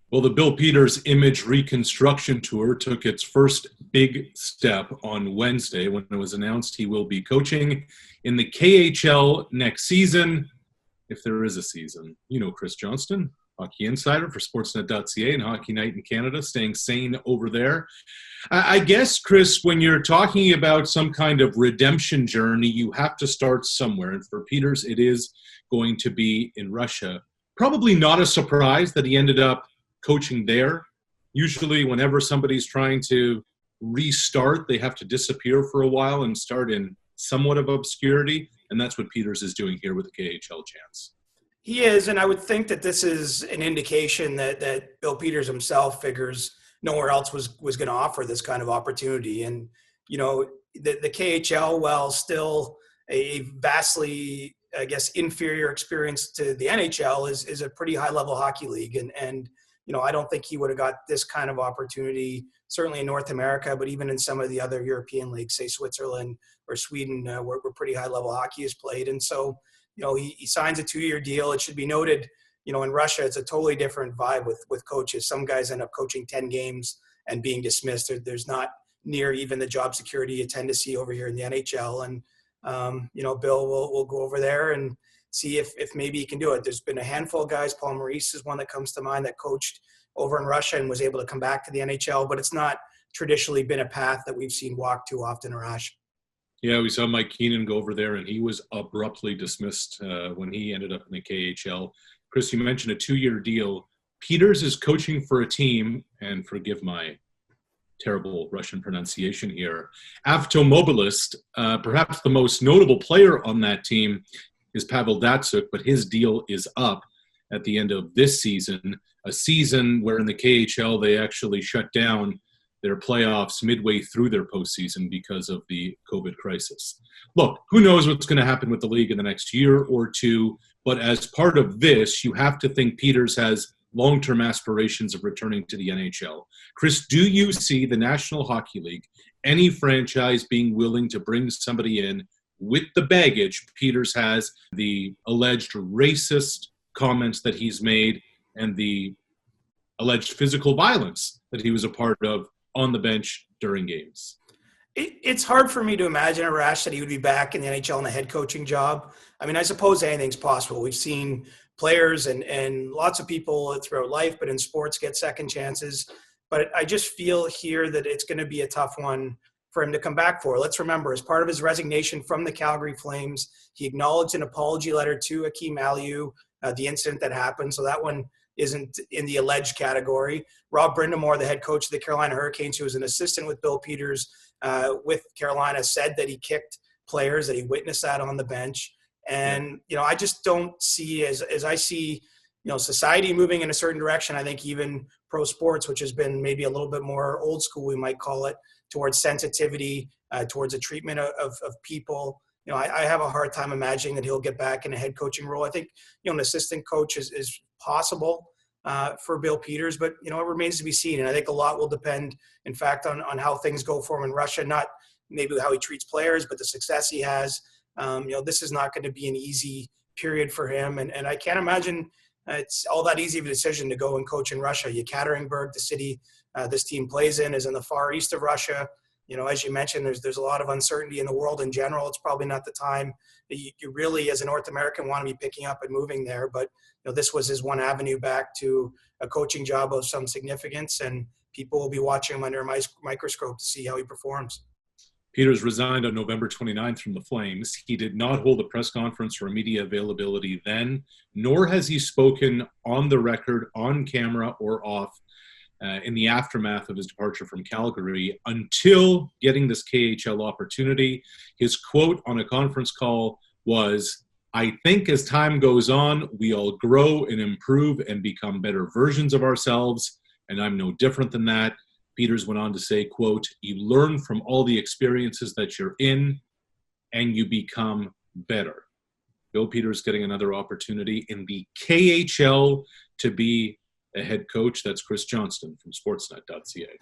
Well, the Bill Peters image reconstruction tour took its first big step on Wednesday when it was announced he will be coaching in the KHL next season, if there is a season. You know Chris Johnston, hockey insider for Sportsnet.ca and Hockey Night in Canada, staying sane over there. I guess, Chris, when you're talking about some kind of redemption journey, you have to start somewhere. And for Peters, it is going to be in Russia. Probably not a surprise that he ended up coaching there. Usually whenever somebody's trying to restart, they have to disappear for a while and start in somewhat of obscurity. And that's what Peters is doing here with the KHL chance. He is, and I would think that this is an indication that Bill Peters himself figures nowhere else was going to offer this kind of opportunity. And, you know, the KHL, while still a vastly, I guess, inferior experience to the NHL, is a pretty high-level hockey league. And you know, I don't think he would have got this kind of opportunity, certainly in North America, but even in some of the other European leagues, say Switzerland or Sweden, where pretty high-level hockey is played. And so, you know, he signs a 2-year deal. It should be noted, you know, in Russia, it's a totally different vibe with coaches. Some guys end up coaching 10 games and being dismissed. There's not near even the job security you tend to see over here in the NHL. And, you know, Bill will go over there and see if maybe he can do it. There's been a handful of guys. Paul Maurice is one that comes to mind that coached over in Russia and was able to come back to the NHL, but it's not traditionally been a path that we've seen walked too often, Arash. Yeah, we saw Mike Keenan go over there, and he was abruptly dismissed when he ended up in the KHL. Chris, you mentioned a 2-year deal. Peters is coaching for a team, and forgive my terrible Russian pronunciation here, Avtomobilist. Perhaps the most notable player on that team is Pavel Datsyuk, but his deal is up at the end of this season, a season where in the KHL they actually shut down their playoffs midway through their postseason because of the COVID crisis. Look, who knows what's going to happen with the league in the next year or two, but as part of this, you have to think Peters has long-term aspirations of returning to the NHL. Chris, do you see the National Hockey League, any franchise being willing to bring somebody in with the baggage Peters has, the alleged racist comments that he's made, and the alleged physical violence that he was a part of on the bench during games? It's hard for me to imagine, Arash, that he would be back in the NHL in a head coaching job. I mean, I suppose anything's possible. We've seen players and lots of people throughout life, but in sports, get second chances. But I just feel here that it's going to be a tough one for him to come back for. Let's remember, as part of his resignation from the Calgary Flames, he acknowledged an apology letter to Akim Aliu, the incident that happened. So that one isn't in the alleged category. Rob Brindamore, the head coach of the Carolina Hurricanes, who was an assistant with Bill Peters with Carolina, said that he kicked players, that he witnessed that on the bench. And, you know, I just don't see, as I see, you know, society moving in a certain direction, I think even pro sports, which has been maybe a little bit more old school, we might call it, towards sensitivity, towards the treatment of people. You know, I have a hard time imagining that he'll get back in a head coaching role. I think, you know, an assistant coach is possible for Bill Peters, but, you know, it remains to be seen. And I think a lot will depend, in fact, on how things go for him in Russia, not maybe how he treats players, but the success he has. You know, this is not going to be an easy period for him. And I can't imagine it's all that easy of a decision to go and coach in Russia. Yekaterinburg, the city this team plays in, is in the far east of Russia. You know, as you mentioned, there's a lot of uncertainty in the world in general. It's probably not the time that you really, as a North American, want to be picking up and moving there. But, you know, this was his one avenue back to a coaching job of some significance, and people will be watching him under a microscope to see how he performs. Peters resigned on November 29th from the Flames. He did not hold a press conference or media availability then, nor has he spoken on the record, on camera, or off in the aftermath of his departure from Calgary until getting this KHL opportunity. His quote on a conference call was, "I think as time goes on, we all grow and improve and become better versions of ourselves, and I'm no different than that." Peters went on to say, quote, "You learn from all the experiences that you're in, and you become better." Bill Peters getting another opportunity in the KHL to be a head coach. That's Chris Johnston from Sportsnet.ca.